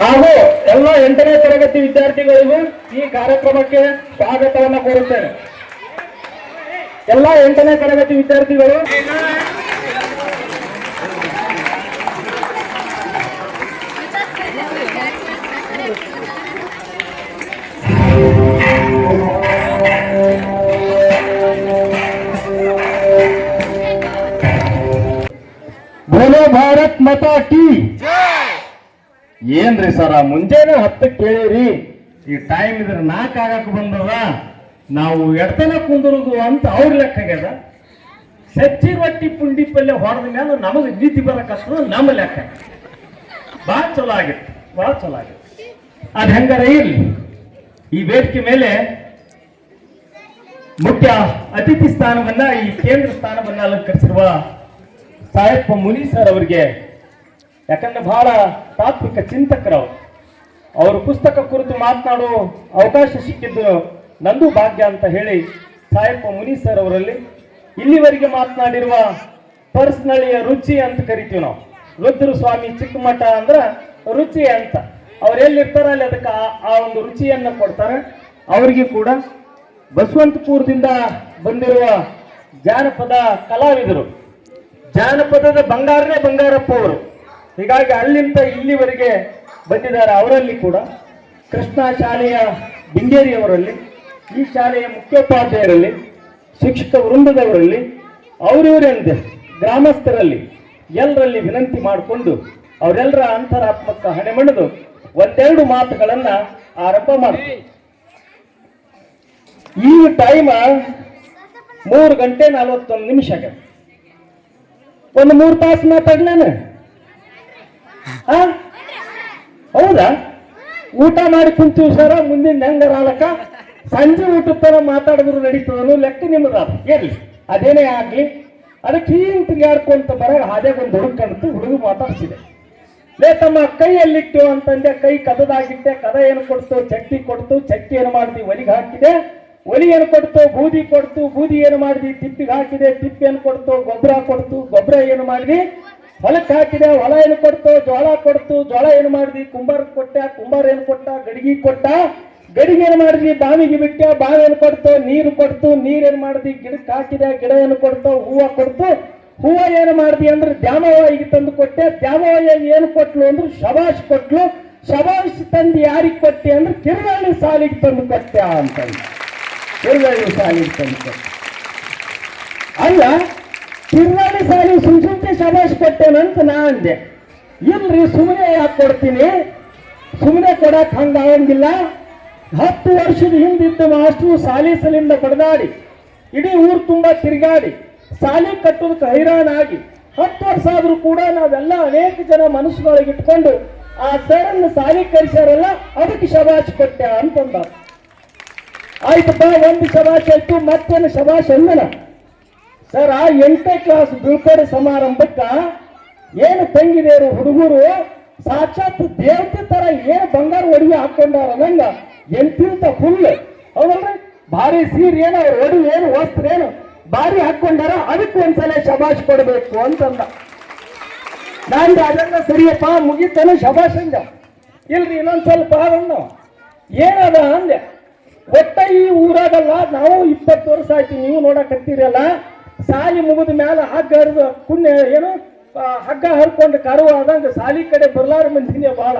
ಹಾಗೂ ಎಲ್ಲ 8ನೇ ತರಗತಿ ವಿದ್ಯಾರ್ಥಿಗಳಿಗೂ ಈ ಕಾರ್ಯಕ್ರಮಕ್ಕೆ ಸ್ವಾಗತವನ್ನು ಕೋರುತ್ತೇನೆ. ಎಲ್ಲ 8ನೇ ತರಗತಿ ವಿದ್ಯಾರ್ಥಿಗಳು ಬೋಲೋ ಭಾರತ್ ಮಾತಾ ಕೀ. ಏನ್ರಿ ಸರ, ಮುಂಜಾನೆ 10ಕ್ಕೆ ಕೇಳಿರಿ, ಈ ಟೈಮ್ ಇದ್ರೆ 4 ಆಗಕ್ಕೆ ಬಂದದ, ನಾವು ಎಡ್ತನ ಕುಂದಿರುದು ಅಂತ ಅವ್ರ ಲೆಕ್ಕ ಆಗ್ಯದ. ಸಜ್ಜಿ ರೊಟ್ಟಿ ಪುಂಡಿ ಪಲ್ಯ ಹೊಡೆದ ಮೇಲೆ ನಮಗೆ ನಿಧಿ ಬರಕಷ್ಟ ನಮ್ಮ ಲೆಕ್ಕ. ಭಾಳ ಚಲೋ ಆಗಿತ್ತು, ಭಾಳ ಚಲೋ ಆಗಿತ್ತು. ಅದು ಹೆಂಗಾರ ಇರ್ಲಿ, ಈ ವೇದಿಕೆ ಮೇಲೆ ಮುಖ್ಯ ಅತಿಥಿ ಸ್ಥಾನವನ್ನ, ಈ ಕೇಂದ್ರ ಸ್ಥಾನವನ್ನ ಅಲಂಕರಿಸಿರುವ ಸಾಯಪ್ಪ ಮುನಿ ಸರ್ ಅವರಿಗೆ, ಯಾಕಂದ್ರೆ ಬಹಳ ತಾತ್ವಿಕ ಚಿಂತಕರು ಅವರು ಪುಸ್ತಕ ಕುರಿತು ಮಾತನಾಡೋ ಅವಕಾಶ ಸಿಕ್ಕಿದ್ದು ನಂದು ಭಾಗ್ಯ ಅಂತ ಹೇಳಿ ಸಾಯಪ್ಪ ಮುನಿ ಸರ್ ಅವರಲ್ಲಿ ಇಲ್ಲಿವರೆಗೆ ಮಾತನಾಡಿರುವ ಪರ್ಸನಳಿಯ ರುಚಿ ಅಂತ ಕರಿತೀವಿ ನಾವು. ರುದ್ರ ಸ್ವಾಮಿ ಚಿಕ್ಕಮಠ ಅಂದ್ರ ರುಚಿ ಅಂತ, ಅವ್ರು ಎಲ್ಲಿರ್ತಾರ ಅಲ್ಲಿ ಅದಕ್ಕೆ ಆ ಒಂದು ರುಚಿಯನ್ನ ಕೊಡ್ತಾರೆ. ಅವರಿಗೆ ಕೂಡ ಬಸವಂತಪುರದಿಂದ ಬಂದಿರುವ ಜಾನಪದ ಕಲಾವಿದರು, ಜಾನಪದದ ಬಂಗಾರನೇ ಬಂಗಾರಪ್ಪ ಅವರು, ಹೀಗಾಗಿ ಅಲ್ಲಿಂದ ಇಲ್ಲಿವರೆಗೆ ಬಂದಿದ್ದಾರೆ. ಅವರಲ್ಲಿ ಕೂಡ ಕೃಷ್ಣ ಶಾಲೆಯ ಬಿಂಗೇರಿಯವರಲ್ಲಿ, ಈ ಶಾಲೆಯ ಮುಖ್ಯೋಪಾಧ್ಯಾಯರಲ್ಲಿ, ಶಿಕ್ಷಕ ವೃಂದದವರಲ್ಲಿ, ಅವರಿವರೆಂದೇ ಗ್ರಾಮಸ್ಥರಲ್ಲಿ ಎಲ್ಲರಲ್ಲಿ ವಿನಂತಿ ಮಾಡಿಕೊಂಡು ಅವರೆಲ್ಲರ ಅಂತರಾತ್ಮಕ ಹಣೆಮಣಿದು ಒಂದೆರಡು ಮಾತುಗಳನ್ನ ಆರಂಭ ಮಾಡ್ತೀವಿ. ಈ ಟೈಮ್ 3:41 ಆಗ, ಒಂದು 3 ತಾಸು ಮಾತಾಡ್ಲೇನ? ಹೌದಾ? ಊಟ ಮಾಡಿ ಕುಂತೀವಿ ಸರ, ಮುಂದಿನ ಹೆಂಗಾರ ಆಲಕ್ಕ ಸಂಜೆ ಊಟದ ತರ ಮಾತಾಡಿದ್ರು ನಡೀತದನು ಲೆಕ್ಕ ನಿಮ್ಮದ. ಇರ್ಲಿ, ಅದೇನೇ ಆಗ್ಲಿ, ಅದಕ್ಕೆ ಹಿಂಗ್ ತಿರುಗಾಡ್ಕೊಂತ ಬರ ಹಾದ್ಯಾಗೊಂದು ಹುಡುಗ ಕಾಣ್ತು. ಹುಡುಗ ಮಾತಾಡ್ಸಿದೆ, ಲೇ ತಮ್ಮ ಕೈಯಲ್ಲಿಟ್ಟು ಅಂತಂದೆ. ಕೈ ಕದದಾಗಿಟ್ಟೆ, ಕದ ಏನು ಕೊಡ್ತು? ಚಟ್ಟಿ ಕೊಡ್ತು. ಚಟ್ಟಿ ಏನು ಮಾಡಿದ್ವಿ? ಒಲಿಗೆ ಹಾಕಿದೆ. ಒಲಿ ಏನು ಕೊಡ್ತು? ಬೂದಿ ಕೊಡ್ತು. ಬೂದಿ ಏನು ಮಾಡಿದ್ವಿ? ತಿಪ್ಪಿಗೆ ಹಾಕಿದೆ. ತಿಪ್ಪಿ ಏನು ಕೊಡ್ತು? ಗೊಬ್ಬರ ಕೊಡ್ತು. ಗೊಬ್ಬರ ಏನು ಮಾಡಿದ್ವಿ? ಹೊಲಕ್ಕೆ ಹಾಕಿದೆ. ಹೊಲ ಏನು ಕೊಡ್ತು? ಜೋಳ ಕೊಡ್ತು. ಜೋಳ ಏನು ಮಾಡಿದ್ವಿ? ಕುಂಬಾರ ಕೊಟ್ಟ. ಕುಂಬಾರ ಏನು ಕೊಟ್ಟ? ಗಡಿಗೆ ಕೊಟ್ಟ. ಗಡಿಗೆ ಏನು ಮಾಡಿದ್ವಿ? ಬಾವಿಗೆ ಬಿಟ್ಟೆ. ಬಾವಿ ಏನು ಕೊಡ್ತು? ನೀರು ಕೊಡ್ತು. ನೀರ್ ಏನು ಮಾಡಿದ್ವಿ? ಗಿಡಕ್ಕೆ ಹಾಕಿದೆ. ಗಿಡ ಏನು ಕೊಡ್ತು? ಹೂವು ಕೊಡ್ತು. ಹೂವು ಏನು ಮಾಡಿದ್ವಿ ಅಂದ್ರೆ ದ್ಯಾಮವ್ವಗೆ ತಂದು ಕೊಟ್ಟೆ. ದ್ಯಾಮವ್ವ ಏನು ಕೊಟ್ಲು ಅಂದ್ರೆ ಶಬಾಷ್ ಕೊಟ್ಲು. ಶಬಾಷ್ ತಂದು ಯಾರಿಗೆ ಕೊಟ್ಟೆ ಅಂದ್ರೆ ಕಿರುಗಳ್ಳಿ ಸಾಲಿಗೆ ತಂದು ಕೊಟ್ಟೆ ಅಂತಂದು. ಕಿರುಗಳ್ಳಿ ಸಾಲಿಗೆ ತಂದು ಕೊಟ್ಟೆ ಅಲ್ಲ, ಕಿರುಗಳ್ಳಿ ಸಾಲಿ ಸುಮ್ಸುಮ್ನೆ ಶಬಾಷ್ ಕೊಟ್ಟೇನಂತ ನಾ ಅಂದೆ. ಇಲ್ರಿ, ಸುಮ್ಮನೆ ಯಾಕೆ ಕೊಡ್ತೀನಿ? ಸುಮ್ಮನೆ ಕೊಡಕ್ ಹಂಗಾಗಂಗಿಲ್ಲ. 10 ವರ್ಷದ ಹಿಂದಿದ್ದ ಮಾಸ್ಟ್ರು ಸಾಲಿ ಸಲಿಂದ ಬಡದಾಡಿ ಇಡೀ ಊರು ತುಂಬಾ ತಿರುಗಾಡಿ ಸಾಲಿ ಕಟ್ಟೋದಕ್ಕೆ ಹೈರಾಣಾಗಿ 10 ವರ್ಷ ಆದ್ರೂ ಕೂಡ ನಾವೆಲ್ಲ ಅನೇಕ ಜನ ಮನಸ್ಸುಗಳಿಗೆ ಇಟ್ಕೊಂಡು ಆ ಸರನ್ನು ಸಾಲಿ ಕಲಿಸ್ಯಾರಲ್ಲ, ಅದಕ್ಕೆ ಶಬಾಷ್ ಕೊಟ್ಟೆ ಅಂತಂದ. ಆಯ್ತಪ್ಪ, ಒಂದು ಶಬಾಷ್ ಆಯ್ತು, ಮತ್ತೇನು ಶಬಾಷ್ ಅಂದನ. ಸರ್, ಆ 8ನೇ ಕ್ಲಾಸ್ ಬೀಳ್ಕೊಡೆ ಸಮಾರಂಭಕ್ಕ ಏನು ತಂಗಿದೇರು ಹುಡುಗರು ಸಾಕ್ಷಾತ್ ದೇವತೆ ತರ ಏನು ಬಂಗಾರ ಒಡವೆ ಹಾಕೊಂಡಾರ ನಂಗ ಎಂತಿಂತ ಫುಲ್. ಹೌದಲ್ರಿ? ಭಾರಿ ಸೀರೆ ಏನು, ಅವ್ರ ಒಡವೆ ಏನು, ವಸ್ತ್ರ ಏನು ಭಾರಿ ಹಾಕೊಂಡಾರ, ಅದಕ್ಕೆ ಒಂದ್ಸಲ ಶಬಾಷ್ ಕೊಡ್ಬೇಕು ಅಂತಂದ. ನಾನು ಅದೆಲ್ಲ ಸರಿಯಪ್ಪ, ಮುಗಿತಾನೆ ಶಬಾಷ್ ಅಂದ. ಇಲ್ರಿ, ಇನ್ನೊಂದ್ ಸ್ವಲ್ಪ ಅಂದ. ಏನದ ಅಂದೆ. ಒಟ್ಟ ಈ ಊರಾಗಲ್ಲ, ನಾವು 20 ವರ್ಷ ಆಯ್ತು, ನೀವು ನೋಡಕತ್ತೀರಲ್ಲ, ಸಾಲಿ ಮುಗಿದ ಮ್ಯಾಲ ಹಗ್ಗ ಹರಿದು ಪುಣ್ಯ ಏನು ಹಗ್ಗ ಹರ್ಕೊಂಡು ಕರುವ ಆದಂಗ ಸಾಲಿ ಕಡೆ ಬರ್ಲಾರ ಮಂದಿನೇ ಬಹಳ.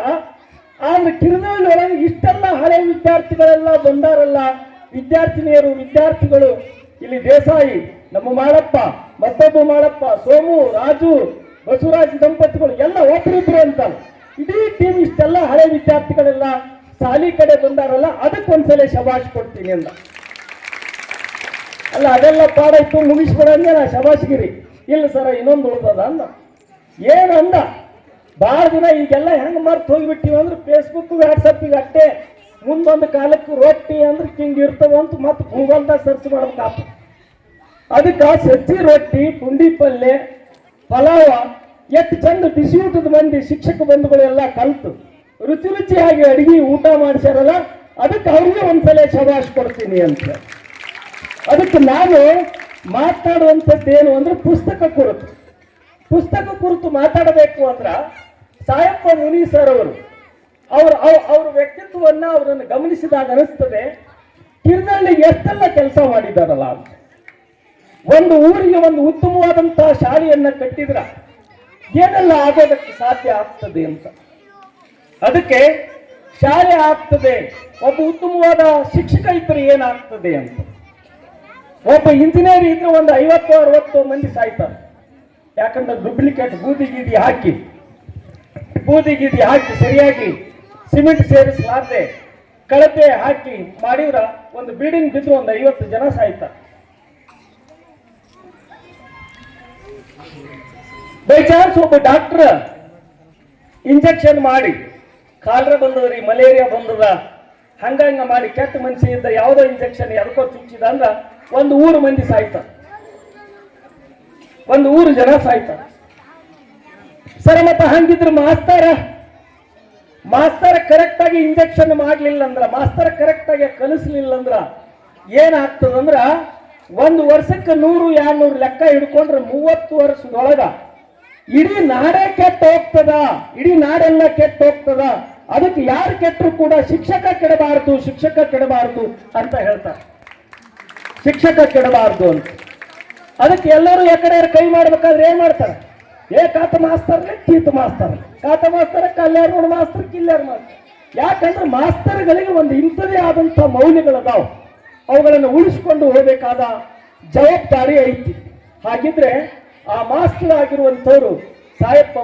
ಆದ್ರೆ ಕಿರುನೊಳಗೆ ಇಷ್ಟೆಲ್ಲ ಹಳೆ ವಿದ್ಯಾರ್ಥಿಗಳೆಲ್ಲ ಬಂದಾರಲ್ಲ, ವಿದ್ಯಾರ್ಥಿನಿಯರು, ವಿದ್ಯಾರ್ಥಿಗಳು. ಇಲ್ಲಿ ದೇಸಾಯಿ, ನಮ್ಮ ಮಾಳಪ್ಪ, ಮತ್ತೊಬ್ಬ ಮಾಳಪ್ಪ, ಸೋಮು, ರಾಜು, ಬಸವರಾಜ್ ದಂಪತಿಗಳು ಎಲ್ಲ ಒಬ್ಬರಿಬ್ರು ಅಂತ ಇಡೀ ಟೀಮ್ ಇಷ್ಟೆಲ್ಲ ಹಳೆ ವಿದ್ಯಾರ್ಥಿಗಳೆಲ್ಲ ಸಾಲಿ ಕಡೆ ಬಂದಾರಲ್ಲ, ಅದಕ್ಕೊಂದ್ಸಲ ಶಬಾಷ್ ಕೊಡ್ತೀನಿ ಅಂದ. ಅಲ್ಲ, ಅದೆಲ್ಲ ಪಾಡಾಯ್ತು, ಮುಗಿಸ್ಬಿಡಂಗೆ ನಾ ಶಬಾಷ್ಗಿರಿ. ಇಲ್ಲ ಸರ, ಇನ್ನೊಂದು ಉಳ್ದದ ಅಂದ. ಏನು ಅಂದ? ಭಾಳ ದಿನ ಈಗೆಲ್ಲ ಹೆಂಗೆ ಮರ್ತು ಹೋಗಿಬಿಟ್ಟಿವಿ ಅಂದ್ರೆ ಫೇಸ್ಬುಕ್ ವಾಟ್ಸಪ್ಪಿಗೆ ಅಟ್ಟೆ. ಮುಂದೊಂದು ಕಾಲಕ್ಕೆ ರೊಟ್ಟಿ ಅಂದ್ರೆ ಹಿಂಗೆ ಇರ್ತವಂತ ಮತ್ತೆ ಗೂಗಲ್ದಾಗ ಸರ್ಚ್ ಮಾಡ್ಬೇಕಾಪ. ಅದಕ್ಕೆ ಸಜ್ಜಿ ರೊಟ್ಟಿ, ಪುಂಡಿ ಪಲ್ಯ, ಪಲಾವ ಎಷ್ಟು ಚಂದ ಬಿಸಿ ಊಟದ ಮಂದಿ ಶಿಕ್ಷಕ ಬಂಧುಗಳೆಲ್ಲ ಕಲ್ತು ರುಚಿ ರುಚಿಯಾಗಿ ಅಡಿಗೆ ಊಟ ಮಾಡಿಸ್ಯಾರಲ್ಲ, ಅದಕ್ಕೆ ಅವ್ರಿಗೆ ಒಂದ್ಸಲ ಶಬಾಷ್ ಕೊಡ್ತೀನಿ ಅಂತ. ಅದಕ್ಕೆ ನಾನು ಮಾತನಾಡುವಂಥದ್ದೇನು ಅಂದ್ರೆ ಪುಸ್ತಕ ಕುರಿತು ಮಾತಾಡಬೇಕು ಅಂದ್ರ ಸಾಯಪ್ಪ ಮುನಿ ಸರ್ ಅವರು ಅವ್ರ ವ್ಯಕ್ತಿತ್ವವನ್ನ ಅವರನ್ನು ಗಮನಿಸಿದಾಗ ಅನಿಸ್ತದೆ ಕಿರ್ನಳ್ಳಿಗೆ ಎಷ್ಟೆಲ್ಲ ಕೆಲಸ ಮಾಡಿದಾರಲ್ಲ ಅಂತ. ಒಂದು ಊರಿಗೆ ಒಂದು ಉತ್ತಮವಾದಂತಹ ಶಾಲೆಯನ್ನ ಕಟ್ಟಿದ್ರ ಏನೆಲ್ಲ ಆಗೋದಕ್ಕೆ ಸಾಧ್ಯ ಆಗ್ತದೆ ಅಂತ. ಅದಕ್ಕೆ ಶಾಲೆ ಆಗ್ತದೆ, ಒಬ್ಬ ಉತ್ತಮವಾದ ಶಿಕ್ಷಕ ಇದ್ರೆ ಏನಾಗ್ತದೆ ಅಂತ. ಒಬ್ಬ ಇಂಜಿನಿಯರ್ ಇದ್ರೆ ಒಂದು 50-60 ಮಂದಿ ಸಾಯ್ತಾರೆ. ಯಾಕಂದ್ರೆ ಡೂಪ್ಲಿಕೇಟ್ ಬೂದಿ ಗೀದಿ ಹಾಕಿ ಸರಿಯಾಗಿ ಸಿಮೆಂಟ್ ಸೇರಿಸಲಾರದೆ ಕಳಪೆ ಹಾಕಿ ಮಾಡಿದ್ರ ಒಂದು ಬಿಲ್ಡಿಂಗ್ ಬಿದ್ದು ಒಂದು 50 ಜನ ಸಾಯ್ತಾರೆ. ಬೈ ಚಾನ್ಸ್ ಒಬ್ಬ ಡಾಕ್ಟರ್ ಇಂಜೆಕ್ಷನ್ ಮಾಡಿ ಕಾಲರ ಬಂದದ್ರಿ, ಮಲೇರಿಯಾ ಬಂದದ, ಹಂಗಂಗ ಮಾಡಿ ಕೆಟ್ಟ ಮನುಷ್ಯ ಇದ್ದ ಯಾವುದೋ ಇಂಜೆಕ್ಷನ್ ಎದಕ್ಕೋ ಚುಚ್ಚಿದ ಅಂದ್ರ ಒಂದು ಊರು ಮಂದಿ ಸಾಯ್ತಾರೆ, ಒಂದು ಊರು ಜನ ಸಾಯ್ತಾರೆ. ಸರಿ, ಮತ್ತೆ ಹಂಗಿದ್ರೆ ಮಾಸ್ತರ ಕರೆಕ್ಟ್ ಆಗಿ ಇಂಜೆಕ್ಷನ್ ಮಾಡ್ಲಿಲ್ಲ ಅಂದ್ರ, ಮಾಸ್ತರ ಕರೆಕ್ಟ್ ಆಗಿ ಕಲಿಸ್ಲಿಲ್ಲ ಅಂದ್ರ ಏನಾಗ್ತದಂದ್ರ ಒಂದು ವರ್ಷಕ್ಕೆ 100-200 ಲೆಕ್ಕ ಹಿಡ್ಕೊಂಡ್ರೆ 30 ವರ್ಷದೊಳಗ ಇಡೀ ನಾಡೇ ಕೆಟ್ಟ ಹೋಗ್ತದ, ಇಡೀ ನಾಡೆಲ್ಲ ಕೆಟ್ಟ ಹೋಗ್ತದ. ಅದಕ್ಕೆ ಯಾರು ಕೆಟ್ಟರು ಕೂಡ ಶಿಕ್ಷಕ ಕೆಡಬಾರದು ಅಂತ ಹೇಳ್ತಾರೆ. ಶಿಕ್ಷಕ ಕೆಡಬಾರದು ಅಂತ. ಅದಕ್ಕೆ ಎಲ್ಲರೂ ಯಾಕಡೆ ಕೈ ಮಾಡ್ಬೇಕಾದ್ರೆ ಏನ್ ಮಾಡ್ತಾರೆ? ಕಾತ ಮಾಸ್ತರ್ಲೆ ಚೀತ ಮಾಸ್ತರ್ಲೆ, ಕಾತ ಮಾಸ್ತರ ಕಲ್ಯಾಣ ನೋಡು ಮಾಸ್ತರ್ ಕಿಲ್ಯಾರ ಮಾಸ್ತರ್. ಯಾಕಂದ್ರೆ ಮಾಸ್ತರ್ಗಳಿಗೆ ಒಂದು ಇಂಥದೇ ಆದಂತ ಮೌಲ್ಯಗಳದಾವ್, ಅವುಗಳನ್ನು ಉಳಿಸ್ಕೊಂಡು ಹೋಗಬೇಕಾದ ಜವಾಬ್ದಾರಿ ಐತಿ. ಹಾಗಿದ್ರೆ ಆ ಮಾಸ್ಟರ್ ಆಗಿರುವಂಥವ್ರು ಸಾಯಪ್ಪ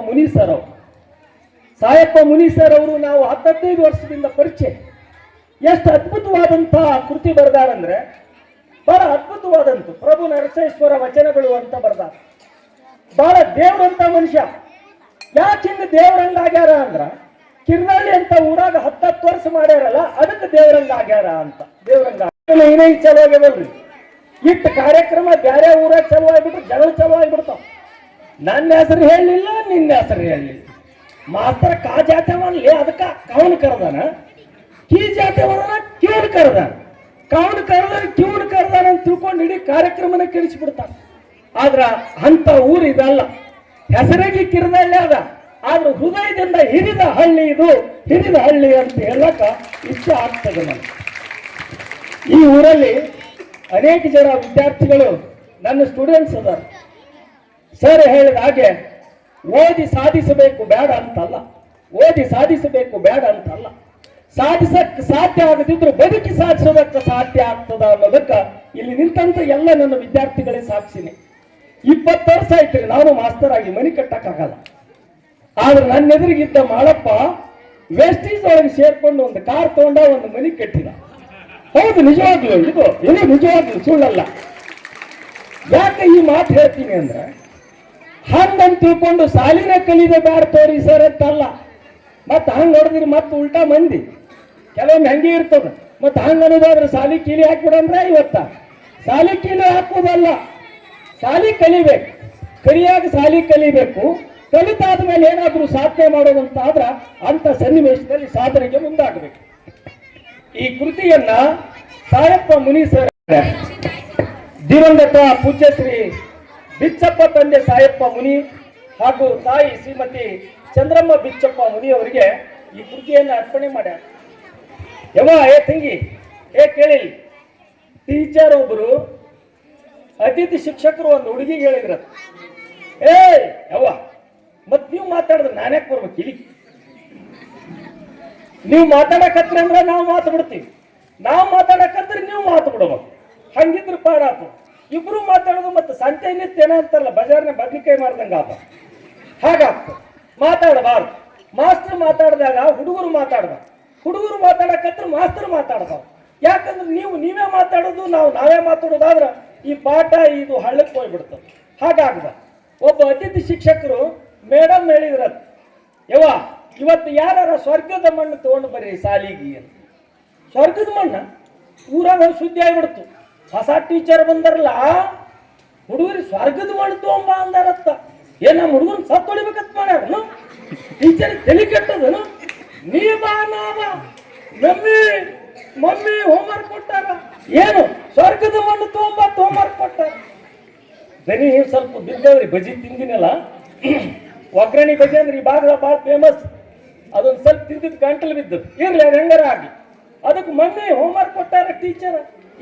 ಮುನಿ ಸರ್ ಅವರು ನಾವು 15 ವರ್ಷದಿಂದ ಪರಿಚಯ. ಎಷ್ಟು ಅದ್ಭುತವಾದಂತಹ ಕೃತಿ ಬರೆದಾರಂದ್ರೆ ಬಹಳ ಅದ್ಭುತವಾದಂತು. ಪ್ರಭು ನರಸಿಂಹೇಶ್ವರ ವಚನಗಳು ಅಂತ ಬರ್ದಾರ. ಬಹಳ ದೇವ್ರಂತ ಮನುಷ್ಯ. ಯಾಕೆ ಹಿಂಗ ದೇವ್ರಂಗ ಆಗ್ಯಾರ ಅಂದ್ರ ಕಿರ್ನಳ್ಳಿ ಅಂತ ಊರಾಗ 10 ವರ್ಷ ಮಾಡ್ಯಾರಲ್ಲ, ಅದಕ್ಕೆ ದೇವ್ರಂಗ ಆಗ್ಯಾರ ಅಂತ. ದೇವ್ರಂಗ ಏನೇ ಚಲೋ ಆಗ್ಯಾವಲ್ರಿ, ಇಟ್ಟು ಕಾರ್ಯಕ್ರಮ ಬ್ಯಾರೆ ಊರಾಗ ಚಲೋ ಆಗ್ಬಿಟ್ರು ಜಗಳ ಚಲೋ ಆಗ್ಬಿಡ್ತಾವ. ನನ್ನ ಹೆಸರು ಹೇಳಲಿಲ್ಲ, ನಿನ್ನ ಹೆಸರು ಹೇಳಲಿಲ್ಲ. ಮಾಸ್ತರ ಕಾ ಜಾತವನ್ಲಿ ಅದಕ್ಕ ಕವನ್ ಕರೆದಾನ, ಕೀ ಜಾತವನ ಕಿವನ್ ಕರೆದಾನ, ಕಿವನ್ ಕರೆದಾನ ಅಂತ ತಿಳ್ಕೊಂಡು ಇಡೀ ಕಾರ್ಯಕ್ರಮನ ಕೆಡಿಸಿಬಿಡ್ತಾನ. ಆದ್ರ ಅಂತ ಊರು ಇದಲ್ಲ. ಹೆಸರಿಗೆ ಕಿರ್ನಳ್ಳಿ ಅದ, ಆದ್ರೂ ಹೃದಯದಿಂದ ಹಿರಿದ ಹಳ್ಳಿ ಅಂತ ಹೇಳಕ ಇಷ್ಟ ಆಗ್ತದೆ ನನಗೆ. ಈ ಊರಲ್ಲಿ ಅನೇಕ ಜನ ವಿದ್ಯಾರ್ಥಿಗಳು ನನ್ನ ಸ್ಟೂಡೆಂಟ್ಸ್ ಅದಾರ. ಸರ್ ಹೇಳಿದ ಹಾಗೆ ಓದಿ ಸಾಧಿಸಬೇಕು ಬೇಡ ಅಂತಲ್ಲ, ಸಾಧಿಸಕ್ಕೆ ಸಾಧ್ಯ ಆಗದಿದ್ರು ಬದುಕಿ ಸಾಧಿಸೋದಕ್ಕೆ ಸಾಧ್ಯ ಆಗ್ತದ ಅನ್ನೋದಕ್ಕ ಇಲ್ಲಿ ನಿಂತಂತ ಎಲ್ಲ ನನ್ನ ವಿದ್ಯಾರ್ಥಿಗಳೇ ಸಾಕ್ಷಿನಿ. 20 ವರ್ಷ ಆಯ್ತು ನಾನು ಮಾಸ್ತರ್ ಆಗಿ ಮನಿ ಕಟ್ಟಕ್ಕಾಗಲ್ಲ. ಆದ್ರೆ ನನ್ನ ಎದುರಿಗಿದ್ದ ಮಾಳಪ್ಪ ವೆಸ್ಟೀಸ್ ಒಳಗೆ ಸೇರ್ಕೊಂಡು ಒಂದು ಕಾರ್ ತಗೊಂಡ ಒಂದು ಮನಿ ಕಟ್ಟಿದ. ಹೌದು, ನಿಜವಾಗ್ಲು ಇದು ನಿಜವಾಗ್ಲು ಸುಳ್ಳಲ್ಲ. ಯಾಕೆ ಈ ಮಾತು ಹೇಳ್ತೀನಿ ಅಂದ್ರೆ ಹಂಗಂತ ತಿಳ್ಕೊಂಡು ಸಾಲಿನ ಕಲಿದೆ ಬ್ಯಾಡ ತೋರಿ ಸರ್ ಅಂತಲ್ಲ. ಮತ್ ಹಂಗ ಹೊಡೆದ್ರಿ ಮತ್ ಉಲ್ಟಾ ಮಂದಿ ಕೆಲವೊಮ್ಮೆ ಹಂಗೆ ಇರ್ತದ. ಮತ್ ಹಂಗ ಅನ್ನೋದಾದ್ರೆ ಸಾಲಿ ಕೀಲಿ ಹಾಕ್ಬಿಡಂದ್ರೆ ಇವತ್ತ ಸಾಲಿ ಕೀಲಿ ಹಾಕೋದಲ್ಲ, ಸಾಲಿ ಕಲಿಬೇಕು, ಸಾಲಿ ಕಲಿಬೇಕು. ಕಲಿತಾದ ಮೇಲೆ ಏನಾದ್ರೂ ಸಾಧನೆ ಮಾಡೋದಂತ ಆದ್ರ ಅಂತ ಸನ್ನಿವೇಶದಲ್ಲಿ ಸಾಧನೆಗೆ ಮುಂದಾಗಬೇಕು. ಈ ಕೃತಿಯನ್ನ ಸಾಯಪ್ಪ ಮುನಿ ಸರ್, ದಿವಂಗತ ಪೂಜ್ಯ ಶ್ರೀ ಬಿಚ್ಚಪ್ಪ ತಂದೆ ಸಾಯಪ್ಪ ಮುನಿ ಹಾಗೂ ತಾಯಿ ಶ್ರೀಮತಿ ಚಂದ್ರಮ್ಮ ಬಿಚ್ಚಪ್ಪ ಮುನಿ ಅವರಿಗೆ ಈ ಕೃತಿಯನ್ನು ಅರ್ಪಣೆ ಮಾಡ್ಯಾರ. ತಂಗಿ ಕೇಳಿ, ಟೀಚರ್ ಒಬ್ರು ಅತಿಥಿ ಶಿಕ್ಷಕರು ಒಂದು ಹುಡುಗಿಗೆ ಹೇಳಿದ್ರ, ಮತ್ ನೀವು ಮಾತಾಡಿದ್ರೆ ನಾನ್ಯಾಕೆ ಬರ್ಬೇಕು ಇಲ್ಲಿ? ನೀವು ಮಾತಾಡಕತ್ರಿ ಅಂದ್ರೆ ನಾವು ಮಾತು ಬಿಡ್ತೀವಿ, ನಾವು ಮಾತಾಡಕತ್ರಿ ನೀವು ಮಾತು ಬಿಡ್ಬೇಕು. ಹಂಗಿದ್ರೆ ಪಾಡಾತು. ಇಬ್ರು ಮಾತಾಡೋದು ಮತ್ತೆ ಸಂತೆ ನಿತ್ತೇನ ಅಂತಾರಲ್ಲ, ಬಜಾರ್ನ ಬದ್ನಿಕಾಯಿ ಮಾರ್ದಂಗ ಆತ. ಹಾಗಾಗ್ತದೆ. ಮಾತಾಡಬಾರ್ದು. ಮಾಸ್ತರ್ ಮಾತಾಡಿದಾಗ ಹುಡುಗರು ಮಾತಾಡಕತ್ರ ಮಾಸ್ತರ್ ಮಾತಾಡಬಾರ್ದು. ಯಾಕಂದ್ರೆ ನೀವೇ ಮಾತಾಡೋದು, ನಾವೇ ಮಾತಾಡೋದಾದ್ರೆ ಈ ಪಾಠ ಇದು ಹಳ್ಳಕ್ಕೆ ಹೋಗ್ಬಿಡ್ತದೆ. ಹಾಗಾಗ್ಬಾರ್ದು. ಒಬ್ಬ ಅತಿಥಿ ಶಿಕ್ಷಕರು ಮೇಡಮ್ ಹೇಳಿದ್ರ, ಇವತ್ತು ಯಾರ ಸ್ವರ್ಗದ ಮಣ್ಣು ತಗೊಂಡು ಬರ್ರಿ ಸಾಲಿಗೆ ಅಂತ. ಸ್ವರ್ಗದ ಮಣ್ಣ ಊರಾಗ ಸುದ್ದಿ ಆಗ್ಬಿಡ್ತು. ಹೊಸ ಟೀಚರ್ ಬಂದಾರಲ್ಲ, ಹುಡುಗರು ಸ್ವರ್ಗದ ಮಣ್ಣು ತಗೊಂಬ ಅಂದಾರತ್ತ. ನಮ್ಮ ಹುಡುಗರು ಸತ್ತು ಹೊಡಿಬೇಕಂತ ಮಾಡ್ಯಾರನು? ಟೀಚರ್ ತಲೆ ಕೆಟ್ಟದನು? ನೀ ಬಾ ನಾ ಬಾ, ಮಮ್ಮಿ ಹೋಮ್ವರ್ಕ್ ಕೊಟ್ಟಾರ, ಏನು ಸ್ವರ್ಗದ ಮಣ್ಣು ತಗೊಂಬ ಹೋಮ್ವರ್ಕ್ ಕೊಟ್ಟಾರ. ದನಿ ಸ್ವಲ್ಪ ಬಿದ್ದವ್ರಿ. ಬಜಿ ತಿಂದಿನಲ್ಲ, ಒಗ್ಗರಣೆ ಬಜಿ ಅಂದ್ರೆ ಈ ಭಾಗದ ಭಾಳ ಫೇಮಸ್. ಅದೊಂದು ಸ್ವಲ್ಪ ತಿಂದಿದ್ದು ಗಂಟಲು ಬಿದ್ದದ್ದು ಇರ್ಲಿ ಅದು ಹೆಂಗಾರ ಆಗಿ. ಅದಕ್ಕೆ ಮೊನ್ನೆ ಹೋಮ್ವರ್ಕ್ ಕೊಟ್ಟಾರ ಟೀಚರ್,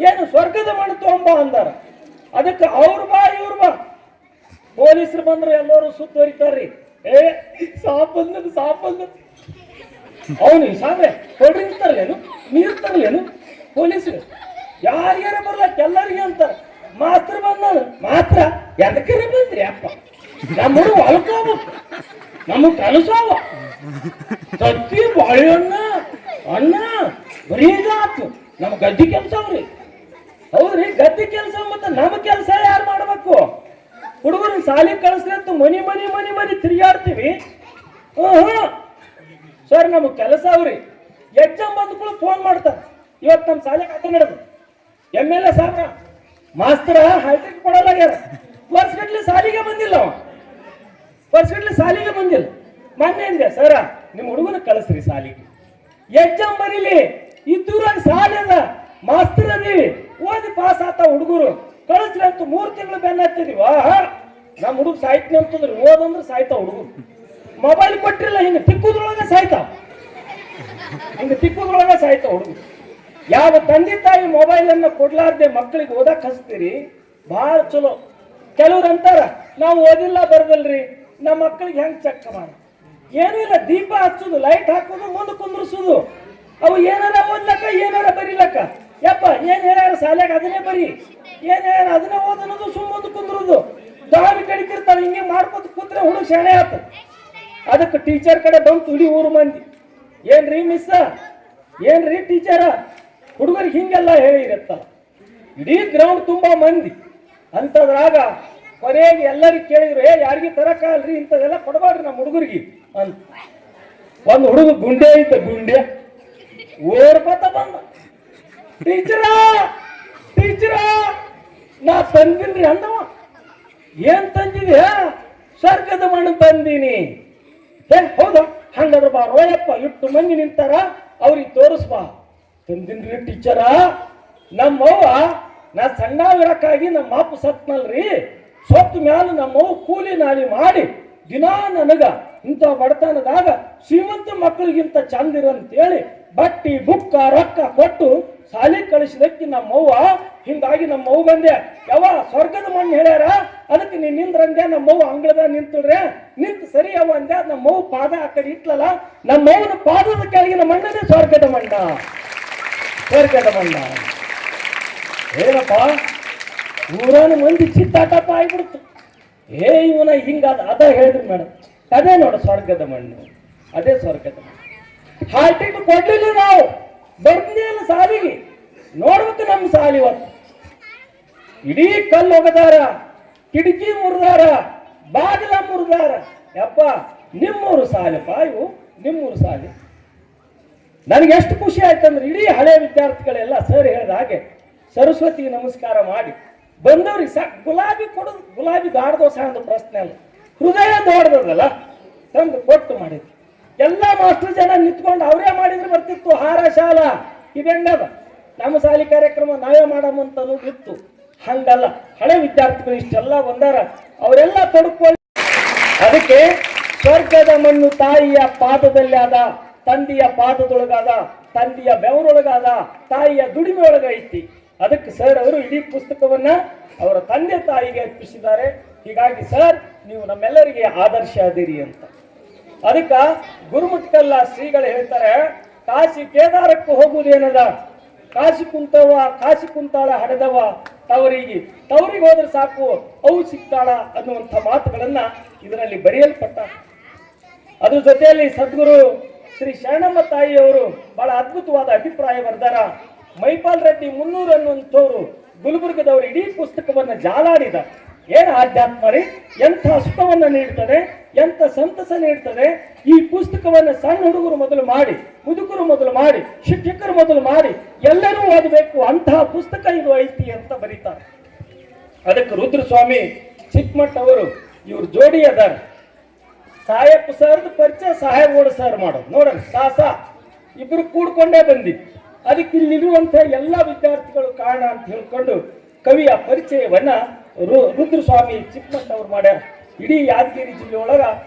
ಏನು ಸ್ವರ್ಗದ ಮಣ್ಣು ತೊಂಬ ಅಂದಾರ. ಅದಕ್ಕೆ ಅವ್ರು ಬಾ ಇವ್ರು ಬಾ, ಪೊಲೀಸರು ಬಂದ್ರೆ ಎಲ್ಲರೂ ಸುತ್ತುವರಿತಾರ್ರಿ. ಏ ಸಾಪ್ ಬಂದ ಸಾಪ್ ಬಂದ ಅವನು ಸಾಬ್ರೆ ಕೊಡ್ರಿ ತರಲೇನು, ನೀರು ತರಲೇನು ಪೊಲೀಸರು ಯಾರಿಗಾರ ಬರ್ಲಕ್ಕ ಎಲ್ಲರಿಗೆ ಅಂತಾರೆ. ಮಾಸ್ತರ ಬಂದ ಮಾತ್ರ ಎದಕ್ಕಾರ ಬಂದ್ರಿ ಅಪ್ಪ, ನಮ್ಮ ಹುಡುಗ ಹೊಲ್ಕೋಬೇಕು, ನಮಗ್ ಕನಸಾವ ಸತ್ತಿ ಬಾಳೆಹಣ್ಣ ಅಣ್ಣ ಬರೀದಾತು ನಮ್ಮ ಗದ್ದಿ ಕೆಲಸ ಅವ್ರಿ. ಹೌದ್ರಿ, ಗದ್ದಿ ಕೆಲಸ ಮತ್ತೆ ನಮ್ಮ ಕೆಲಸ ಯಾರು ಮಾಡ್ಬೇಕು? ಹುಡುಗರು ಸಾಲಿ ಕಳಿಸ್ರಿ ಅಂತ ಮನಿ ಮನಿ ಮನಿ ಮನಿ ತಿರುಗಾಡ್ತೀವಿ. ಸರ್ ನಮಗ್ ಕೆಲಸ ಅವ್ರಿ. ಎಕ್ಸಾಮ್ ಬಂದ್ಗಳು ಫೋನ್ ಮಾಡ್ತಾರೆ, ಇವತ್ತು ನಮ್ಮ ಸಾಲಿ ಕತೆ ನಡೆದು MLA ಸಾಬ್ರ ಮಾಸ್ತರ ಹೈಟೆಕ್ ಕೊಡಲಾಗ್ಯಾರ, ವರ್ಷಗಟ್ಲೆ ಸಾಲಿಗೆ ಬಂದಿಲ್ಲ ಅವ, ವರ್ಷಗಟ್ಲೆ ಸಾಲಿಗೆ ಬಂದಿಲ್ಲ. ಮೊನ್ನೆ ಅಂದೆ ಸರ ನಿಮ್ಮ ಹುಡುಗನ ಕಳಿಸ್ರಿ ಸಾಲಿಗೆ, ಎಕ್ಸಾಮ್ ಬರೀಲಿ, ಇದ್ದೂರಾಗ ಸಾಲಿ ಅದ, ಮಾಸ್ತರ್ ಅದೀವಿ, ಓದಿ ಪಾಸ್ ಆತ ಹುಡುಗರು ಕಳಿಸ್ರಿ ಅಂತ 3 ತಿಂಗಳು ಬೆನ್ನ ಹತ್ತಿದೀವ. ನಮ್ಮ ಹುಡುಗ ಸಾಯ್ತೀನಿ ಅಂತಂದ್ರೆ ಓದಂದ್ರೆ ಸಾಯ್ತಾವ ಹುಡುಗರು. ಮೊಬೈಲ್ ಕೊಟ್ಟಿಲ್ಲ, ಹಿಂಗ ತಿಕ್ಕುದ್ರೊಳಗೆ ಸಾಯ್ತಾವ, ಹಿಂಗ ತಿಕ್ಕುದ್ರೊಳಗೆ ಸಾಯ್ತಾವ ಹುಡುಗರು. ಯಾವ ತಂದೆ ತಾಯಿ ಮೊಬೈಲ್ ಅನ್ನ ಕೊಡ್ಲಾರ್ದೆ ಮಕ್ಕಳಿಗೆ ಓದಕ್ ಹಚ್ತೀರಿ, ಬಹಳ ಚಲೋ. ಕೆಲವ್ರು ಅಂತಾರ ನಾವು ಓದಿಲ್ಲ ಬರ್ದಲ್ರಿ, ನಮ್ಮ ಮಕ್ಕಳಿಗೆ ಹೆಂಗ್ ಚೆಕ್ ಮಾಡ, ಏನೂ ಇಲ್ಲ, ದೀಪ ಹಚ್ಚೋದು, ಲೈಟ್ ಹಾಕೋದು, ಮುಂದೆ ಕುಂದ್ರಸೋದು. ಅವು ಏನಾರ ಓದ್ಲಕ್ಕ ಏನಾರ ಬರೀಲಕ್ಕ, ಯಪ್ಪ ಏನ್ ಹೇಳ್ಯಾರ ಶಾಲ್ಯಾಗ ಅದನ್ನೇ ಬರೀ, ಏನ್ ಹೇಳ್ಯಾರ ಅದನ್ನೇ ಓದನೋದು, ಮುಂದೆ ಕುಂದ್ರೋದು, ದಾವಿ ಕಡಿತಿರ್ತಾವ. ಹಿಂಗೆ ಮಾಡ್ಕೊತ ಕೂತ್ರೆ ಹುಡುಗ ಶಾಣೆ ಆತ. ಅದಕ್ಕೆ ಟೀಚರ್ ಕಡೆ ಬಂತು ಇಡೀ ಊರು ಮಂದಿ, ಏನ್ರಿ ಮಿಸ್, ಏನ್ರಿ ಟೀಚರ, ಹುಡುಗರಿಗೆ ಹಿಂಗೆಲ್ಲ ಹೇಳಿರತ್ತಲ್ಲ. ಇಡೀ ಗ್ರೌಂಡ್ ತುಂಬಾ ಮಂದಿ ಅಂತದ್ರಾಗ ಕೊನೆಗೆ ಎಲ್ಲರಿಗೆ ಕೇಳಿದ್ರು, ಯಾರಿಗೆ ತರಕಾಲ್ರಿ ಇಂಥದೆಲ್ಲ ಕೊಡಬಾರ್ರಿ ನಮ್ಮ ಹುಡುಗರಿಗೆ ಅಂತ. ಒಂದು ಹುಡುಗ ಗುಂಡೆ ಐತೆ, ಗುಂಡೆ ಓಡ್ಕೊತ ಬಂದ, ಟೀಚರ ಟೀಚರ ನಾ ತಂದಿನ್ರಿ ಅಂದವ. ಏನ್ ತಂದಿದ್ಯಾ? ಸ್ವರ್ಗದ ಮಣ್ಣು ತಂದೀನಿ. ಹೌದಾ, ಹಂಗಾದ್ರೆ ಬಾರೋಯಪ್ಪ, ಇಟ್ಟು ಮಂದಿ ನಿಂತಾರ, ಅವ್ರಿಗೆ ತೋರಿಸ್ಬಾ. ತಂದಿನ್ರಿ ಟೀಚರ, ನಮ್ಮವ್ವ ನಾ ಸಣ್ಣವಿರಕ್ಕಾಗಿ ನಮ್ಮ ಅಪ್ಪ ಸತ್ನಲ್ರಿ, ಸೊತ್ತು ಮ್ಯಾಲ ನಮ್ಮವ್ವ ಕೂಲಿ ನಾಲಿ ಮಾಡಿ ದಿನಾ ನನಗ ಇಂಥ ಬಡತನದಾಗ ಶ್ರೀಮಂತ ಮಕ್ಕಳಿಗಿಂತ ಚಂದಿರಂತೇಳಿ ಬಟ್ಟಿ ಬುಕ್ಕ ರೊಕ್ಕ ಕೊಟ್ಟು ಸಾಲಿ ಕಳಿಸಿದಕ್ಕೆ ನಮ್ಮವ್ವ. ಹಿಂಗಾಗಿ ನಮ್ಮವ್ವ ಬಂದೆ, ಯಾವ ಸ್ವರ್ಗದ ಮಣ್ಣು ಹೇಳ್ಯಾರ, ಅದಕ್ಕೆ ನೀನ್ ನಿಂದ್ರಂದೆ. ನಮ್ಮವ್ವ ಅಂಗಳದ ನಿಂತುಡ್ರೆ ನಿಂತು ಸರಿ ಅವ ಅಂದೆ. ನಮ್ಮವ್ವ ಪಾದ ಆ ಕಡೆ ಇಟ್ಲಲ್ಲ, ನಮ್ಮವ್ವನ ಪಾದದ ಕೆಳಗಿನ ಮಣ್ಣನೇ ಸ್ವರ್ಗದ ಮಣ್ಣ, ಸ್ವರ್ಗದ ಮಣ್ಣ. ಏನಪ್ಪ ಊರನ ಮಂದಿ ಚಿತ್ತಾಟಪ್ಪ ಆಗ್ಬಿಡ್ತು. ಇವನ ಹಿಂಗಾದ ಅದ ಹೇಳಿದ್ರು ಮೇಡಮ್, ಅದೇ ನೋಡ ಸ್ವರ್ಗದ ಮಣ್ಣು, ಅದೇ ಸ್ವರ್ಗದ ಮಣ್ಣು. ಹಾಲ್ ಟಿಕೆಟ್ ಕೊಡ್ಲಿಲ್ಲ ನಾವು, ಬರ್ಲಿಲ್ಲ ಸಾಲಿಗೆ. ನೋಡ್ಬೇಕು ನಮ್ಮ ಸಾಲಿ ಇವತ್ತು ಇಡೀ ಕಲ್ಲು ಒಗದಾರ, ಕಿಟಕಿ ಮುರಿದಾರ, ಬಾಗಿಲ ಮುರಿದಾರ. ಯಪ್ಪ ನಿಮ್ಮೂರು ಸಾಲಿಪ್ಪ ಇವು, ನಿಮ್ಮೂರು ಸಾಲಿ. ನನಗೆ ಎಷ್ಟು ಖುಷಿ ಆಯ್ತಂದ್ರೆ ಇಡೀ ಹಳೆ ವಿದ್ಯಾರ್ಥಿಗಳೆಲ್ಲ ಸರ್ ಹೇಳಿದ ಹಾಗೆ ಸರಸ್ವತಿಗೆ ನಮಸ್ಕಾರ ಮಾಡಿ ಬಂದವ್ರಿಗೆ ಗುಲಾಬಿ ಕೊಡೋದು, ಗುಲಾಬಿ ದಾಡ್ದೋಸ ಅಂತ ಪ್ರಶ್ನೆ ಅಲ್ಲ, ಹೃದಯ ದೊಡ್ಡದಲ್ಲ ತಂದು ಕೊಟ್ಟು ಮಾಡಿದ್ರು. ಎಲ್ಲ ಮಾಸ್ಟರ್ ಜನ ನಿಂತ್ಕೊಂಡು ಅವರೇ ಮಾಡಿದ್ರೆ ಬರ್ತಿತ್ತು ಹಾರ ಶಾಲ. ಇದೆಂಗದ ನಮ್ಮ ಶಾಲಿ ಕಾರ್ಯಕ್ರಮ ನಾವೇ ಮಾಡಮಂತ ಇತ್ತು, ಹಂಗಲ್ಲ. ಹಳೆ ವಿದ್ಯಾರ್ಥಿಗಳು ಇಷ್ಟೆಲ್ಲ ಬಂದಾರ, ಅವರೆಲ್ಲ ತೊಡ್ಕೊಳ್ಳಿ. ಅದಕ್ಕೆ ಸ್ವರ್ಗದ ಮಣ್ಣು ತಾಯಿಯ ಪಾದದಲ್ಲಿ ಆದ, ತಂದೆಯ ಪಾದದೊಳಗಾದ, ತಂದೆಯ ಬೆವರೊಳಗಾದ, ತಾಯಿಯ ದುಡಿಮೆ ಒಳಗ ಐತಿ. ಅದಕ್ಕೆ ಸರ್ ಅವರು ಇಡೀ ಪುಸ್ತಕವನ್ನ ಅವರ ತಂದೆ ತಾಯಿಗೆ ಅರ್ಪಿಸಿದ್ದಾರೆ. ಹೀಗಾಗಿ ಸರ್ ನೀವು ನಮ್ಮೆಲ್ಲರಿಗೆ ಆದರ್ಶ ಅದಿರಿ ಅಂತ. ಅದಕ್ಕ ಗುರುಮುಟ್ಕಲ್ಲ ಶ್ರೀಗಳು ಹೇಳ್ತಾರೆ, ಕಾಶಿ ಕೇದಾರಕ್ಕೂ ಹೋಗುವುದೇನದ, ಕಾಶಿ ಕುಂತವ ಕಾಶಿ ಕುಂತಾಳ ಹಡೆದವ ತವರಿಗೆ, ತವರಿಗೆ ಹೋದ್ರೆ ಸಾಕು ಅವು ಸಿಗ್ತಾಳ ಅನ್ನುವಂಥ ಮಾತುಗಳನ್ನ ಇದರಲ್ಲಿ ಬರೆಯಲ್ಪಟ್ಟ. ಅದ್ರ ಜೊತೆಯಲ್ಲಿ ಸದ್ಗುರು ಶ್ರೀ ಶರಣಮ್ಮ ತಾಯಿಯವರು ಬಹಳ ಅದ್ಭುತವಾದ ಅಭಿಪ್ರಾಯ ಬರ್ದಾರ. ಮೈಪಾಲ್ ರೆಡ್ಡಿ ಮುನ್ನೂರು ಅನ್ನುವಂಥವ್ರು ಗುಲ್ಬರ್ಗದವರು ಇಡೀ ಪುಸ್ತಕವನ್ನ ಜಾಲಾಡಿದ. ಏನು ಆಧ್ಯಾತ್ಮ ರೀ, ಎಂಥ ಸುಖವನ್ನ ನೀಡ್ತದೆ, ಎಂಥ ಸಂತಸ ನೀಡ್ತದೆ. ಈ ಪುಸ್ತಕವನ್ನ ಸಣ್ಣ ಹುಡುಗರು ಮೊದಲು ಮಾಡಿ, ಮುದುಕರು ಮೊದಲು ಮಾಡಿ, ಶಿಕ್ಷಕರು ಮೊದಲು ಮಾಡಿ, ಎಲ್ಲರೂ ಓದಬೇಕು ಅಂತಹ ಪುಸ್ತಕ ಇದು ಐತಿ ಅಂತ ಬರೀತಾರೆ. ಅದಕ್ಕೆ ರುದ್ರಸ್ವಾಮಿ ಚಿಕ್ಕಮಠ ಅವರು ಇವ್ರ ಜೋಡಿ ಅದಾರ. ಸಾಯಪ್ಪ ಸರ್ದು ಪರಿಚಯ ಸಾಹೇಬೋಡ ಸರ್ ಮಾಡೋದು ನೋಡ್ರಿ, ಸಾಸ ಇಬ್ರು ಕೂಡ್ಕೊಂಡೇ ಬಂದಿದ್ದು. ಅದಕ್ಕೆ ಇಲ್ಲಿರುವಂತಹ ಎಲ್ಲ ವಿದ್ಯಾರ್ಥಿಗಳು ಕಾರಣ ಅಂತ ಹೇಳ್ಕೊಂಡು ಕವಿಯ ಪರಿಚಯವನ್ನ ರುದ್ರಸ್ವಾಮಿ ಚಿಕ್ಕಮಠ ಅವ್ರು ಮಾಡ್ಯಾರ. ಇಡೀ ಯಾದಗಿರಿ ಜಿಲ್ಲೆ ಒಳಗ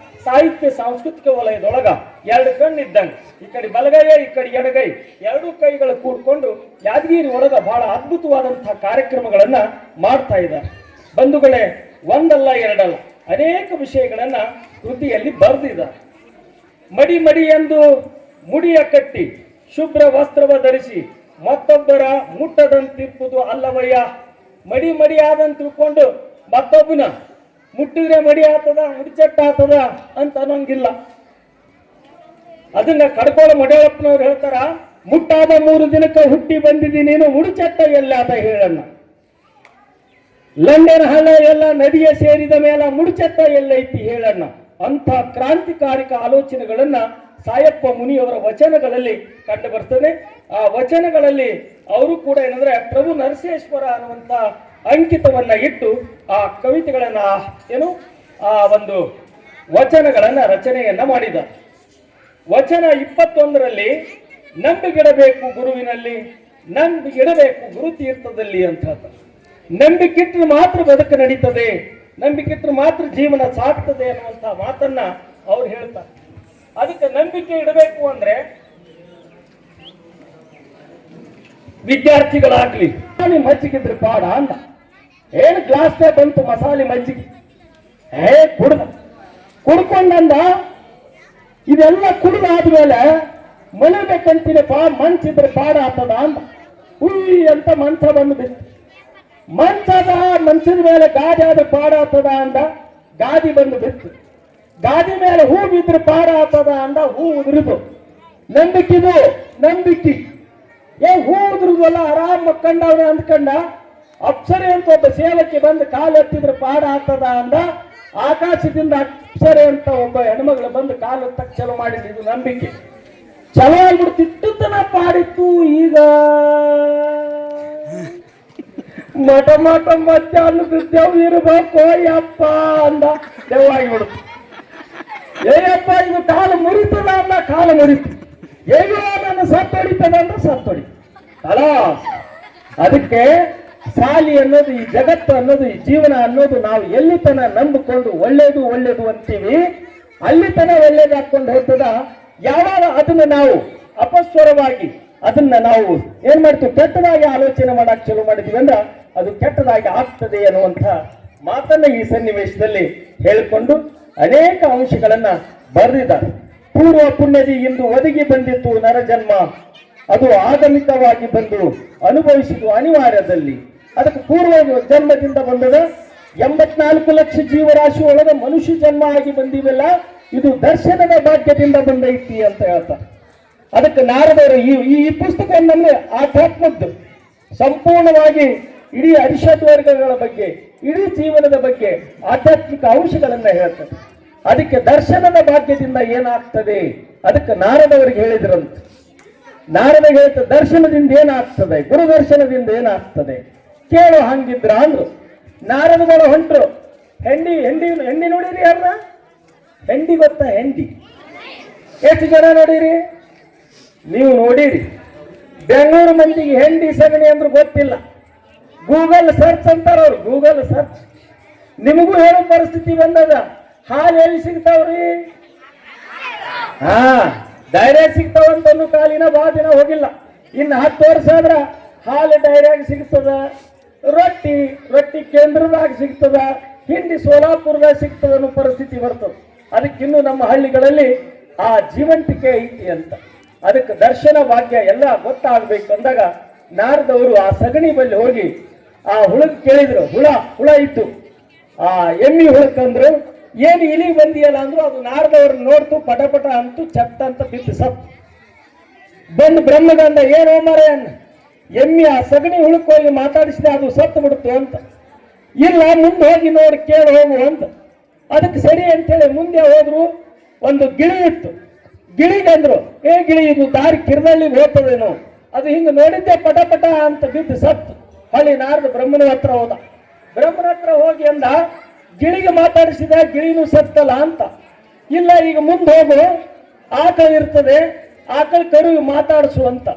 ಸಾಹಿತ್ಯ ಸಾಂಸ್ಕೃತಿಕ ವಲಯದೊಳಗ ಎರಡು ಕಣ್ಣಿದ್ದಂಗೆ, ಈ ಕಡೆ ಬಲಗೈ ಈ ಕಡೆ ಎಡಗೈ ಎರಡೂ ಕೈಗಳು ಕೂಡ್ಕೊಂಡು ಯಾದಗಿರಿ ಒಳಗ ಬಹಳ ಅದ್ಭುತವಾದಂತಹ ಕಾರ್ಯಕ್ರಮಗಳನ್ನ ಮಾಡ್ತಾ ಇದ್ದಾರೆ. ಬಂಧುಗಳೇ, ಒಂದಲ್ಲ ಎರಡಲ್ಲ ಅನೇಕ ವಿಷಯಗಳನ್ನ ಕೃತಿಯಲ್ಲಿ ಬರೆದಿದ್ದಾರೆ. ಮಡಿ ಮಡಿ ಎಂದು ಮುಡಿಯ ಕಟ್ಟಿ ಶುಭ್ರ ವಸ್ತ್ರವ ಧರಿಸಿ ಮತ್ತೊಬ್ಬರ ಮುಟ್ಟದಂತಿರ್ಪುದು ಅಲ್ಲವಯ್ಯ. ಮಡಿ ಮಡಿ ಆದಂತ ತಿಳ್ಕೊಂಡು ಮತ್ತೊಬ್ಬನ ಮುಟ್ಟಿದ್ರೆ ಮಡಿ ಆತದ ಮುಡಿಚಟ್ಟ ಆತದ ಅಂತ ಅನ್ನೋಂಗಿಲ್ಲ. ಅದನ್ನ ಕಡ್ಕೋಳ ಮಡಿಯಪ್ಪನವ್ರು ಹೇಳ್ತಾರ, ಮುಟ್ಟಾದ 3 ದಿನಕ್ಕೆ ಹುಟ್ಟಿ ಬಂದಿದ್ದೀನಿ ನೀನು ಮುಡಿಚಟ್ಟ ಎಲ್ಲಾದ ಹೇಳಣ್ಣ. ಲಂಡನ್ ಹಳ್ಳ ಎಲ್ಲ ನದಿಯ ಸೇರಿದ ಮೇಲೆ ಮುಡಿಚಟ್ಟ ಎಲ್ಲೈತಿ ಹೇಳಣ್ಣ. ಅಂತ ಕ್ರಾಂತಿಕಾರಿಕ ಆಲೋಚನೆಗಳನ್ನ ಸಾಯಪ್ಪ ಮುನಿಯವರ ವಚನಗಳಲ್ಲಿ ಕಂಡು ಬರ್ತದೆ. ಆ ವಚನಗಳಲ್ಲಿ ಅವರು ಕೂಡ ಏನಂದ್ರೆ ಪ್ರಭು ನರಸಿಂಹೇಶ್ವರ ಅನ್ನುವಂತ ಅಂಕಿತವನ್ನ ಇಟ್ಟು ಆ ಕವಿತೆಗಳನ್ನ ಆ ಒಂದು ವಚನಗಳನ್ನ ರಚನೆಯನ್ನ ಮಾಡಿದ್ದಾರೆ. ವಚನ 21ರಲ್ಲಿ ನಂಬಿಗಿಡಬೇಕು ಗುರುವಿನಲ್ಲಿ, ನಂಬಿಗಿಡಬೇಕು ಗುರು ತೀರ್ಥದಲ್ಲಿ ಅಂತ ಹೇಳ್ತಾರೆ. ನಂಬಿಕಿಟ್ರು ಮಾತ್ರ ಬದುಕು ನಡೀತದೆ, ನಂಬಿಕಿಟ್ರು ಮಾತ್ರ ಜೀವನ ಸಾಗ್ತದೆ ಅನ್ನುವಂತ ಮಾತನ್ನ ಅವ್ರು ಹೇಳ್ತಾರೆ. ಅದಕ್ಕೆ ನಂಬಿಕೆ ಇಡಬೇಕು ಅಂದ್ರೆ ವಿದ್ಯಾರ್ಥಿಗಳಾಗ್ಲಿ ಮಸಾಲೆ ಮಜ್ಜಿಗಿದ್ರೆ ಪಾಡ ಅಂತ ಏನು ಗ್ಲಾಸ್ ಬಂತು ಮಸಾಲೆ ಮಜ್ಜಿಗೆ ಕುಡ್ಕೊಂಡಂದ ಇದೆಲ್ಲ ಕುಡಿದಾದ್ಮೇಲೆ ಮಲಗಬೇಕಂತೀನಪ್ಪ ಮಂಚಿದ್ರೆ ಪಾಡ ಆಗ್ತದ ಅಂತ ಹುಯಿ ಅಂತ ಮಂಚ ಬಂದು ಬಿತ್ತು. ಮಂಚದ ಮೇಲೆ ಗಾದಿ ಆದ್ರೆ ಪಾಡ ಆಗ್ತದ ಅಂದ, ಗಾದಿ ಬಂದು ಬಿತ್ತು. ಗಾದಿ ಮೇಲೆ ಹೂ ಬಿದ್ರೆ ಪಾಡ ಆಗ್ತದ ಅಂದ, ಹೂ ಉದುರಿದು. ನಂಬಿಕೆ ಹೂ ಉದುರುದಲ್ಲ ಆರಾಮ್ ಮಕ್ಕಂಡವ್ರೆ ಅಂದ್ಕಂಡ. ಅಪ್ಸರೆ ಅಂತ ಒಬ್ಬ ಸೇವಕ್ಕೆ ಬಂದು ಕಾಲು ಎತ್ತಿದ್ರೆ ಪಾಡ ಆಗ್ತದ ಅಂದ, ಆಕಾಶದಿಂದ ಅಪ್ಸರೆ ಅಂತ ಒಬ್ಬ ಹೆಣ್ಮಗಳು ಬಂದು ಕಾಲು ಎತ್ತಕ್ಕೆ ಚಲೋ ಮಾಡಿದ್ದು. ಇದು ನಂಬಿಕೆ ಚಲೋ ಆಗ್ಬಿಡ್ತಿಟ್ಟುತನ ಪಾಡಿತ್ತು. ಈಗ ಮಠ ಮಧ್ಯಾಹ್ನದ ದೇವ್ ಇರ್ಬೇಕು ಯಪ್ಪ ಅಂದ, ದೇವಾಗಿಬಿಡುತ್ತೆ. ಏಯಪ್ಪ ಇದು ಕಾಲು ಮುರಿತದ ಅಂದ, ಕಾಲು ಮುರಿತು. ಹೇಗೋ ನನ್ನ ಸತ್ತೊಡಿತದ ಅಂದ್ರೆ ಸತ್ತೊಡಿ ಅಲ್ಲ. ಅದಕ್ಕೆ ಸಾಲಿ ಅನ್ನೋದು, ಈ ಜಗತ್ತು ಅನ್ನೋದು, ಈ ಜೀವನ ಅನ್ನೋದು ನಾವು ಎಲ್ಲಿ ತನ ನಂಬಿಕೊಂಡು ಒಳ್ಳೇದು ಅಂತೀವಿ, ಅಲ್ಲಿ ತನ ಒಳ್ಳೇದು ಹಾಕೊಂಡು ಹೋಗ್ತದ. ಯಾವಾಗ ಅದನ್ನ ನಾವು ಅಪಸ್ವರವಾಗಿ ಅದನ್ನ ನಾವು ಏನ್ ಮಾಡ್ತೀವಿ, ಕೆಟ್ಟದಾಗಿ ಆಲೋಚನೆ ಮಾಡಕ್ ಶುರು ಮಾಡಿದ್ವಿ ಅಂದ್ರೆ ಅದು ಕೆಟ್ಟದಾಗಿ ಆಗ್ತದೆ ಅನ್ನುವಂಥ ಮಾತನ್ನ ಈ ಸನ್ನಿವೇಶದಲ್ಲಿ ಹೇಳಿಕೊಂಡು ಅನೇಕ ಅಂಶಗಳನ್ನ ಬರೆದಿದ್ದಾರೆ. ಪೂರ್ವ ಪುಣ್ಯದಿ ಇಂದು ಒದಗಿ ಬಂದಿತ್ತು ನರಜನ್ಮ, ಅದು ಆಗಮಿಕವಾಗಿ ಬಂದು ಅನುಭವಿಸಿದು ಅನಿವಾರ್ಯದಲ್ಲಿ. ಅದಕ್ಕೆ ಪೂರ್ವ ಜನ್ಮದಿಂದ ಬಂದದ 84 ಲಕ್ಷ ಜೀವರಾಶಿ ಒಳಗೆ ಮನುಷ್ಯ ಜನ್ಮ ಆಗಿ ಬಂದಿವೆಲ್ಲ, ಇದು ದರ್ಶನದ ಭಾಗ್ಯದಿಂದ ಬಂದೈತಿ ಅಂತ ಹೇಳ್ತಾರೆ. ಅದಕ್ಕೆ ನಾರದರು ಈ ಪುಸ್ತಕವನ್ನೇ ಆಧ್ಯಾತ್ಮದ್ದು ಸಂಪೂರ್ಣವಾಗಿ ಇಡೀ ಅರಿಷಡ್ ವರ್ಗಗಳ ಬಗ್ಗೆ, ಇಡೀ ಜೀವನದ ಬಗ್ಗೆ ಆಧ್ಯಾತ್ಮಿಕ ಅಂಶಗಳನ್ನ ಹೇಳ್ತಾರೆ. ಅದಕ್ಕೆ ದರ್ಶನದ ಭಾಗ್ಯದಿಂದ ಏನಾಗ್ತದೆ, ಅದಕ್ಕೆ ನಾರದವರಿಗೆ ಹೇಳಿದ್ರಂತ. ನಾರದ ಹೇಳ್ತ ದರ್ಶನದಿಂದ ಏನಾಗ್ತದೆ, ಗುರು ದರ್ಶನದಿಂದ ಏನಾಗ್ತದೆ ಕೇಳೋ ಹಂಗಿದ್ರ ಅಂದ್ರು. ನಾರದಗಳು ಹೊಂಟ್ರು. ಹೆಂಡಿ ನೋಡಿರಿ ಯಾರನ್ನ? ಹೆಂಡಿ ಗೊತ್ತಾ? ಹೆಂಡಿ ಎಷ್ಟು ಜನ ನೋಡಿರಿ? ನೀವು ನೋಡಿರಿ. ಬೆಂಗಳೂರು ಮಂದಿಗೆ ಹೆಂಡಿ ಸಗಣಿ ಅಂದ್ರೆ ಗೊತ್ತಿಲ್ಲ. ಗೂಗಲ್ ಸರ್ಚ್ ಅಂತಾರ ಅವ್ರು, ಗೂಗಲ್ ಸರ್ಚ್. ನಿಮಗೂ ಹೇಳೋ ಪರಿಸ್ಥಿತಿ ಬಂದದ. ಹಾಲು ಎಲ್ಲಿ ಸಿಗ್ತಾವ್ರಿ? ಡೈರ್ಯಾಗ ಸಿಗ್ತಾವಂತ ಕಾಲಿನ ಬಹಳ ದಿನ ಹೋಗಿಲ್ಲ. ಇನ್ನು 10 ವರ್ಷ ಆದ್ರ ಹಾಲು ಡೈರ್ಯಾಗ ಸಿಗ್ತದ, ರೊಟ್ಟಿ ಕೇಂದ್ರದಾಗ ಸಿಗ್ತದ, ಹಿಂಡಿ ಸೋಲಾಪುರದಾಗ ಸಿಗ್ತದ ಅನ್ನೋ ಪರಿಸ್ಥಿತಿ ಬರ್ತದ. ಅದಕ್ಕಿನ್ನು ನಮ್ಮ ಹಳ್ಳಿಗಳಲ್ಲಿ ಆ ಜೀವಂತಿಕೆ ಐತಿ ಅಂತ. ಅದಕ್ಕೆ ದರ್ಶನ ಭಾಗ್ಯ ಎಲ್ಲ ಗೊತ್ತಾಗಬೇಕು ಅಂದಾಗ ನಾರದವರು ಆ ಸಗಣಿ ಬಲ್ಲಿ ಹೋಗಿ ಆ ಹುಳಕ್ ಕೇಳಿದ್ರು. ಹುಳ ಇತ್ತು. ಆ ಎಮ್ಮಿ ಹುಳಕ್ಕಂದ್ರು, ಏನು ಇಲಿ ಬಂದಿಯಲ್ಲ ಅಂದ್ರು. ಅದು ನಾರದವ್ರನ್ನ ನೋಡ್ತು, ಪಟ ಅಂತೂ ಚತ್ತ ಅಂತ ಬಿದ್ದು ಸತ್ತು. ಬಂದು ಬ್ರಹ್ಮಗಂಡ, ಏನೋ ಮರೆ ಅನ್ನ ಎಮ್ಮಿ ಆ ಸಗಣಿ ಹುಳಕ್ ಹೋಗಿ ಮಾತಾಡಿಸಿದೆ, ಅದು ಸತ್ತು ಬಿಡ್ತು ಅಂತ. ಇಲ್ಲ, ಮುಂದೆ ಹೋಗಿ ನೋಡಿ ಕೇಳಿ ಹೋಗು ಅಂತ. ಅದಕ್ಕೆ ಸರಿ ಅಂತೇಳಿ ಮುಂದೆ ಹೋದ್ರು. ಒಂದು ಗಿಳಿ ಇತ್ತು. ಗಿಳಿಗಂದ್ರು, ಗಿಳಿ ಇದು ದಾರಿ ಕಿರ್ದಳ್ಳಿಗೆ ಹೋಗ್ತದೇನೋ. ಅದು ಹಿಂಗೆ ನೋಡಿದ್ದೆ, ಪಟ ಅಂತ ಬಿದ್ದು ಸತ್ತು. ಹಳ್ಳಿ ನಾರದ ಬ್ರಹ್ಮನ ಹತ್ರ ಹೋದ. ಬ್ರಹ್ಮನ ಹತ್ರ ಹೋಗಿ ಅಂದ, ಗಿಳಿಗೆ ಮಾತಾಡಿಸಿದ, ಗಿಳಿನೂ ಸತ್ತಲ್ಲ ಅಂತ. ಇಲ್ಲ, ಈಗ ಮುಂದೆ ಹೋಗು, ಆಕಳ ಇರ್ತದೆ, ಆಕಳ ಕರು ಮಾತಾಡಿಸು ಅಂತ.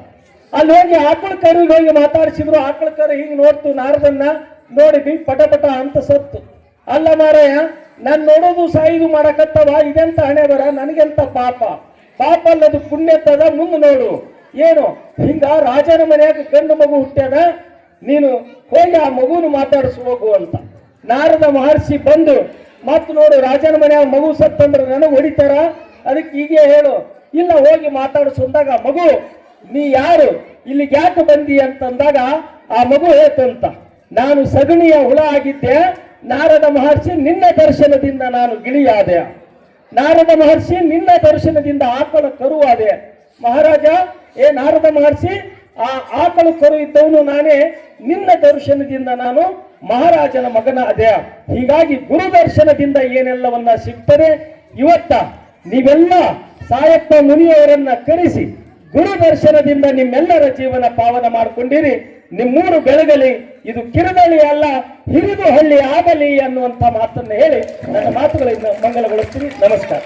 ಅಲ್ಲಿ ಹೋಗಿ ಆಕಳ ಕರುವಿಗೆ ಹೋಗಿ ಮಾತಾಡಿಸಿದ್ರು. ಆಕಳ ಕರು ಹಿಂಗೆ ನೋಡ್ತು ನಾರದನ್ನ, ನೋಡಿ ಪಟ ಅಂತ ಸತ್ತು. ಅಲ್ಲ ಮಾರಾಯ, ನಾನು ನೋಡೋದು ಸಾಯುದು ಮಾಡಕತ್ತವ, ಇದೆಂತ ಹಣೆ ಬರ, ನನಗೆಂತ ಪಾಪ ಅಲ್ಲದು ಪುಣ್ಯತ್ತದ, ಮುಂದೆ ನೋಡು ಏನು ಹಿಂಗ ರಾಜನ ಮನೆಯಾಗ ಗಂಡು ಮಗು ಹುಟ್ಟ್ಯದ, ನೀನು ಹೋಗಿ ಆ ಮಗುನು ಮಾತಾಡಿಸ್ ಹೋಗು ಅಂತ ನಾರದ ಮಹರ್ಷಿ ಬಂದು ಮತ್ತು ನೋಡು ರಾಜನ ಮನೆಯಾಗ ಮಗು ಸತ್ತಂದ್ರೆ ನನಗೆ ಹೊಡಿತಾರ, ಅದಕ್ಕೆ ಹೀಗೆ ಹೇಳು, ಇಲ್ಲ ಹೋಗಿ ಮಾತಾಡಿಸಂದಾಗ ಮಗು ನೀ ಯಾರು, ಇಲ್ಲಿಗೆ ಯಾಕೆ ಬಂದಿ ಅಂತಂದಾಗ ಆ ಮಗು ಹೇಳ್ತಂತ, ನಾನು ಸಗಣಿಯ ಹುಳ ಆಗಿದ್ದೆ, ನಾರದ ಮಹರ್ಷಿ ನಿನ್ನ ದರ್ಶನದಿಂದ ನಾನು ಗಿಳಿಯಾದೆ, ನಾರದ ಮಹರ್ಷಿ ನಿನ್ನ ದರ್ಶನದಿಂದ ಆಕಳ ಕರುವಾದೆ. ಮಹಾರಾಜ ನಾರದ ಮಹರ್ಷಿ ಆ ಆಕಳು ಕರು ಇದ್ದವನು ನಾನೇ, ನಿನ್ನ ದರ್ಶನದಿಂದ ನಾನು ಮಹಾರಾಜನ ಮಗನ ಅದೇ. ಹೀಗಾಗಿ ಗುರು ದರ್ಶನದಿಂದ ಏನೆಲ್ಲವನ್ನ ಸಿಗ್ತದೆ. ಇವತ್ತ ನೀವೆಲ್ಲ ಸಾಯಪ್ಪ ಮುನಿಯವರನ್ನ ಕರೆಸಿ ಗುರು ದರ್ಶನದಿಂದ ನಿಮ್ಮೆಲ್ಲರ ಜೀವನ ಪಾವನ ಮಾಡಿಕೊಂಡಿರಿ. ನಿಮ್ಮೂರು ಬೆಳಗಲಿ, ಇದು ಕಿರುದಳ್ಳಿ ಅಲ್ಲ ಹಿರಿದು ಹಳ್ಳಿ ಆಗಲಿ ಅನ್ನುವಂಥ ಮಾತನ್ನು ಹೇಳಿ ನನ್ನ ಮಾತುಗಳಿಂದ ಮಂಗಲಗೊಳಿಸ್ತೀನಿ. ನಮಸ್ಕಾರ.